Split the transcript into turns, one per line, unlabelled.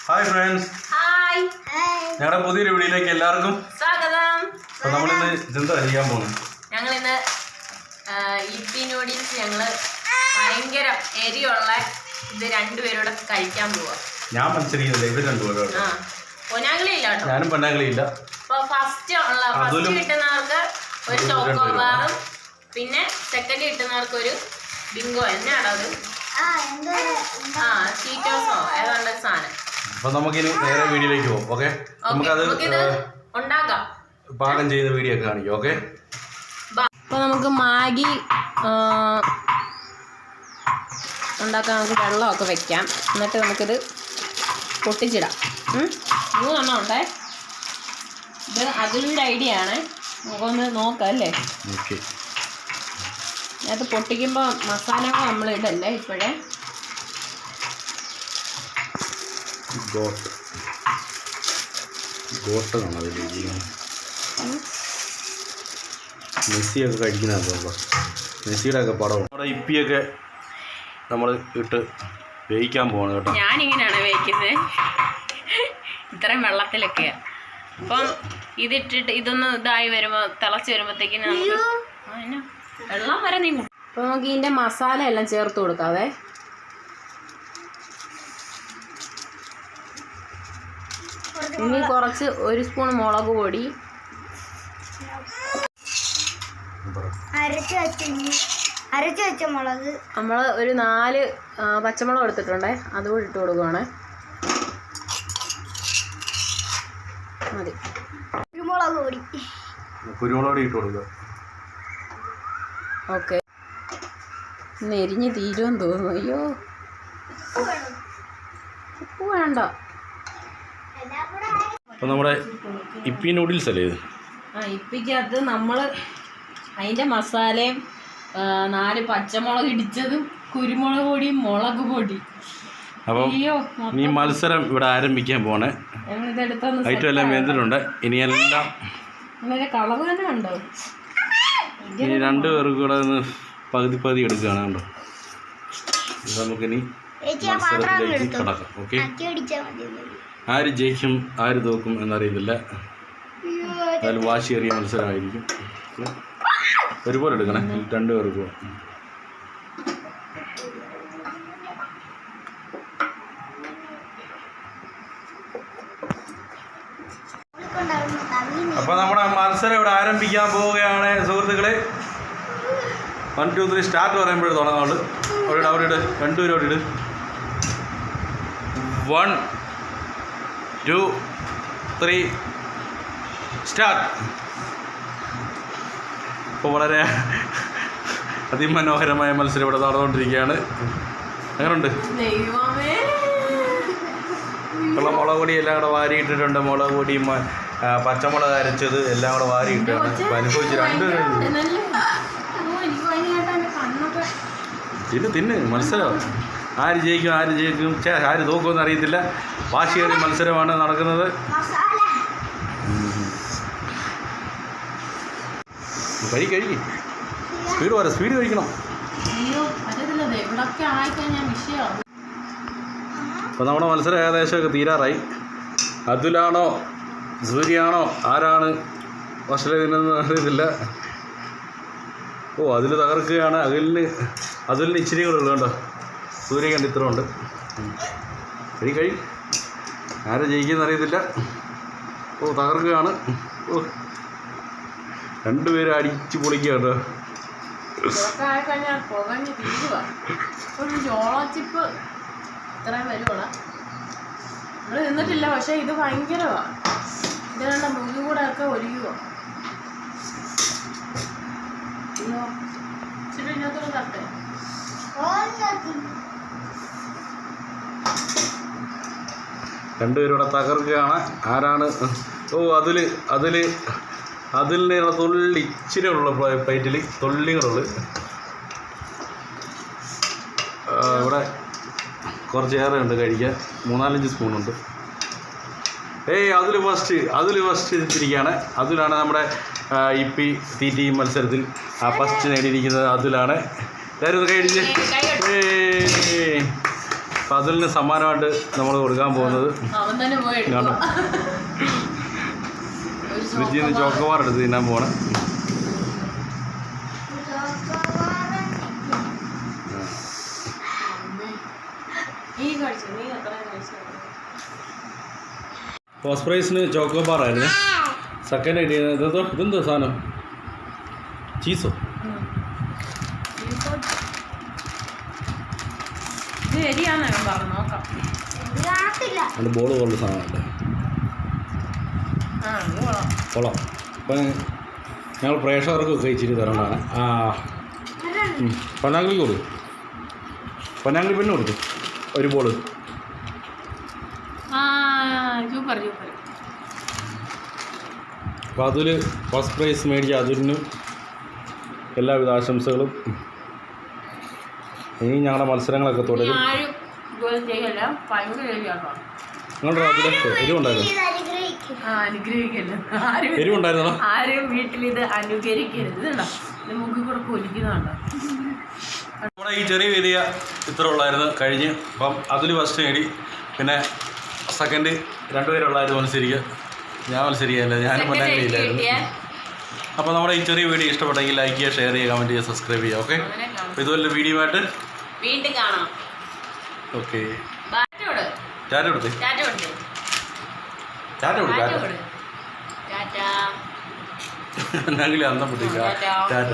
Hi friends, ഞങ്ങളുടെ പുതിയൊരു വീഡിയോയിലേക്ക് എല്ലാവർക്കും സ്വാഗതം. അപ്പോൾ നമ്മളിന്ന് എന്താ ചെയ്യാൻ പോകുന്നത്?
ഞങ്ങളിന്ന് ഇപ്പി നൂഡിൽസ് ഞങ്ങള് ഭയങ്കര എരിയുള്ള ഇത് രണ്ടുപേരോടെ കഴിക്കാൻ പോവാ.
ഞാൻ മത്സരിക്കുന്നില്ല, ഇത് രണ്ടുപേരോട്.
പൊന്നാങ്കളിയില്ല കേട്ടോ,
ഞാനും പൊന്നാങ്കളിയില്ല.
അപ്പോൾ ഫസ്റ്റ് കിട്ടുന്നവർക്ക് ഒരു ചോക്കോബാറും പിന്നെ സെക്കൻഡ് കിട്ടുന്നവർക്ക് ഒരു ബിങ്കോ എന്നാണോ അത് ചീറ്റോസോ ഏതാണ്ട് സാധനം.
അപ്പൊ നമുക്കിനി നേരെ വീഡിയോയിലേക്ക് പോകും. ഓക്കെ, നമുക്കത്
ഉണ്ടാക്കാം,
പാകം ചെയ്ത വീഡിയോ ഒക്കെ കാണിക്കും. ഓക്കെ,
അപ്പോൾ നമുക്ക് മാഗി ഉണ്ടാക്കാൻ നമുക്ക് വെള്ളമൊക്കെ വെക്കാം. എന്നിട്ട് നമുക്കിത് പൊട്ടിച്ചിടാം. 3 എണ്ണം ഉണ്ടേ. ഇത് അതിലൊരു ഐഡിയ ആണ്, നമുക്കൊന്ന് നോക്കാം അല്ലേ. അത് പൊട്ടിക്കുമ്പോൾ മസാലകൾ നമ്മൾ ഇടല്ലേ ഇപ്പോഴേ.
മെസ്സിയൊക്കെ കഴിക്കുന്നതോ, മെസ്സിയുടെ ഒക്കെ പടം. നമ്മുടെ ഇപ്പിയൊക്കെ നമ്മൾ ഇട്ട് വേവിക്കാൻ പോകണം കേട്ടോ.
ഞാനിങ്ങനെയാണ് വേവിക്കുന്നത്, ഇത്രയും വെള്ളത്തിലൊക്കെ. അപ്പം ഇതിട്ടിട്ട് ഇതൊന്ന് ഇതായി വരുമ്പോൾ തിളച്ച് വരുമ്പോഴത്തേക്കിന് നമുക്ക് വെള്ളം വരെ നീങ്ങും. അപ്പോൾ നമുക്ക് ഇതിൻ്റെ മസാല എല്ലാം ചേർത്ത് കൊടുക്കാവേ. ഇനി കുറച്ച് 1 സ്പൂൺ മുളക് പൊടി,
അരച്ച് വെച്ച മുളക്,
നമ്മൾ ഒരു 4 പച്ചമുളക് എടുത്തിട്ടുണ്ടേ, അതുകൂടി ഇട്ട് കൊടുക്കുവാണേ. മതി.
കുരുമുളക് പൊടി
ഇട്ട് കൊടുക്കുക.
ഓക്കെ, ഇന്ന് എരിഞ്ഞ് തീരുമെന്ന് തോന്നുന്നു. അയ്യോ, ഉപ്പ് വേണ്ട.
അപ്പോൾ നമ്മുടെ ഇപ്പി നൂഡിൽസ് അല്ലേ ഇത്?
ഇപ്പിക്കകത്ത് നമ്മൾ അതിൻ്റെ മസാലയും 4 പച്ചമുളക് ഇടിച്ചതും കുരുമുളക് പൊടിയും മുളക് പൊടി.
അപ്പം ഈ മത്സരം ഇവിടെ ആരംഭിക്കാൻ പോണേ. ഐറ്റം എല്ലാം വെന്തിട്ടുണ്ട്. ഇനിയെല്ലാം
കളർ തന്നെ ഉണ്ടോ?
ഇനി 2 പേർക്ക് കൂടെ ഒന്ന് പകുതി എടുക്കുകയാണ് കേട്ടോ. നമുക്കിനി മത്സരത്തിലേക്ക് കടക്കാം. ഓക്കെ, ആര് ജയിക്കും ആര് തോക്കും എന്നറിയത്തില്ല. അതിൽ വാശിയേറിയ മത്സരമായിരിക്കും. ഒരുപോലെ എടുക്കണേ, 2 പേർക്ക്. അപ്പോൾ നമ്മുടെ മത്സരം ഇവിടെ ആരംഭിക്കാൻ പോവുകയാണ് സുഹൃത്തുക്കളെ. 1 2 3 സ്റ്റാർട്ട് പറയുമ്പോഴേ തുടങ്ങാറുണ്ട്. അവിടെ ഇട്, 2 പേരോട് ഇട്. 1 2 3 സ്റ്റാർട്ട്. ഇപ്പോൾ വളരെ അതിമനോഹരമായ മത്സരം ഇവിടെ നടന്നുകൊണ്ടിരിക്കുകയാണ്. എങ്ങനെയുണ്ട്? ഉള്ള മുളക് പൊടി എല്ലാം കൂടെ വാരിയിട്ടിട്ടുണ്ട്. മുളക് പൊടി, പച്ചമുളക് അരച്ചത് എല്ലാം കൂടെ വാരിയിട്ടാണ് അനുഭവിച്ച് 2 തിന്ന് മത്സരം. ആര് ജയിക്കും ആര് തോക്കുമെന്ന് അറിയത്തില്ല. വാശിയേറിയ മത്സരമാണ് നടക്കുന്നത്. കഴിക്കും, സ്പീഡ് കഴിക്കണം. അപ്പോൾ നമ്മുടെ മത്സരം ഏകദേശമൊക്കെ തീരാറായി. അതുലാണോ സൂര്യയാണോ ആരാണ് ഓസ്ട്രേലിയ അറിയത്തില്ല. അതിൽ തകർക്കുകയാണ്. അതിലിന് ഇച്ചിരി കൂടെ ഉള്ളു കേട്ടോ. സൂര്യ കണ്ട് ഇത്ര ഉണ്ട്. കഴി ആരെ ജയിക്കുമെന്ന് അറിയത്തില്ല. തകർക്കുകയാണ്. 2 പേര് അടിച്ച് പൊളിക്കുക കേട്ടോ.
നിന്നിട്ടില്ല, പക്ഷെ ഇത് ഭയങ്കരമാണ്. ഇത് കണ്ട മുഖം കൂടെ ഒക്കെ ഒരുങ്ങുക. ഇച്ചിരി ഇതിനകത്തോടെ തട്ടെ.
2 പേരൂടെ തകർക്കുകയാണ്. ആരാണ്? അതിലിൻ്റെ തുള്ളി ഇച്ചിരി ഉള്ള പ്ലേറ്റിൽ തുള്ളികളുള്ളു. ഇവിടെ കുറച്ചേറെ ഉണ്ട് കഴിക്കാൻ. 3-4 സ്പൂണുണ്ട്. അതിൽ ഫസ്റ്റ് എത്തിയിരിക്കുകയാണ്. അതിലാണ് നമ്മുടെ ഇപ്പി തീറ്റി മത്സരത്തിൽ ഫസ്റ്റ് നേടിയിരിക്കുന്നത്. അതിലാണ് എല്ലാവരും കഴിച്ച് അപ്പം അതിന് സമ്മാനമായിട്ട് നമ്മൾ കൊടുക്കാൻ പോകുന്നത്
അവൻ തന്നെ പോയി
കണ്ടോ ഫ്രിഡ്ജിൽ നിന്ന് ചോക്കോബാർ എടുത്ത് തിന്നാൻ പോകണം. ഫസ്റ്റ് പ്രൈസിന് ചോക്കോബാർ ആയിരുന്നു. സെക്കൻഡ് കിട്ടിയത് ഇതെന്തോ സാധനം ചീസോ അതിൻ്റെ ബോൾ പോലുള്ള സാധനമല്ലേ കൊള്ളാം. അപ്പം ഞങ്ങൾ പ്രേക്ഷകർക്കൊക്കെ ഇച്ചിരി തരേണ്ടതാണ്. പൊന്നാങ്കിളിക്ക് കൊടുക്കും, പൊന്നാങ്കിളി പെണ്ണ് കൊടുക്കും ഒരു ബോള്. അപ്പോൾ അതിൽ ഫസ്റ്റ് പ്രൈസ് മേടിച്ച അതിന് എല്ലാവിധ ആശംസകളും. ഇനി ഞങ്ങളുടെ മത്സരങ്ങളൊക്കെ തുടരും. നിങ്ങളുടെ അതിൽ എരിവുണ്ടായിരുന്നു, എരിവുണ്ടായിരുന്നോ?
ആരും വീട്ടിൽ ഇത് അനുകരിക്കരുത്. മുഖിൽ കൂടെ പൊലിക്കുന്നുണ്ടോ?
നമ്മുടെ ഈ ചെറിയ വീഡിയോ ഇത്ര ഉള്ളായിരുന്നു കഴിഞ്ഞ്. അപ്പം അതിൽ ഫസ്റ്റ് നേടി, പിന്നെ സെക്കൻഡ് രണ്ടുപേരുള്ളായിരുന്നു മത്സരിക്കുക. ഞാൻ മത്സരിക്കുകയല്ല, ഞാനും പൊന്നാങ്കിളിയില്ലായിരുന്നു. അപ്പോൾ നമ്മുടെ ഈ ചെറിയ വീഡിയോ ഇഷ്ടപ്പെട്ടെങ്കിൽ ലൈക്ക് ചെയ്യുക, ഷെയർ ചെയ്യുക, കമൻറ്റ് ചെയ്യുക, സബ്സ്ക്രൈബ് ചെയ്യുക. ഓക്കെ, അപ്പോൾ ഇതുപോലെ വീഡിയോ ആയിട്ട്
വീണ്ടും കാണാം.
ഓക്കെ,
ടാറ്റ
കൊടുത്തേ,
ടാറ്റ കൊടുത്തേ,
ടാറ്റ കൊടുത്തു,
ടാറ്റ.
പൊന്നാങ്കിളി അന്തം പൊട്ടിക്കുക. ടാറ്റ.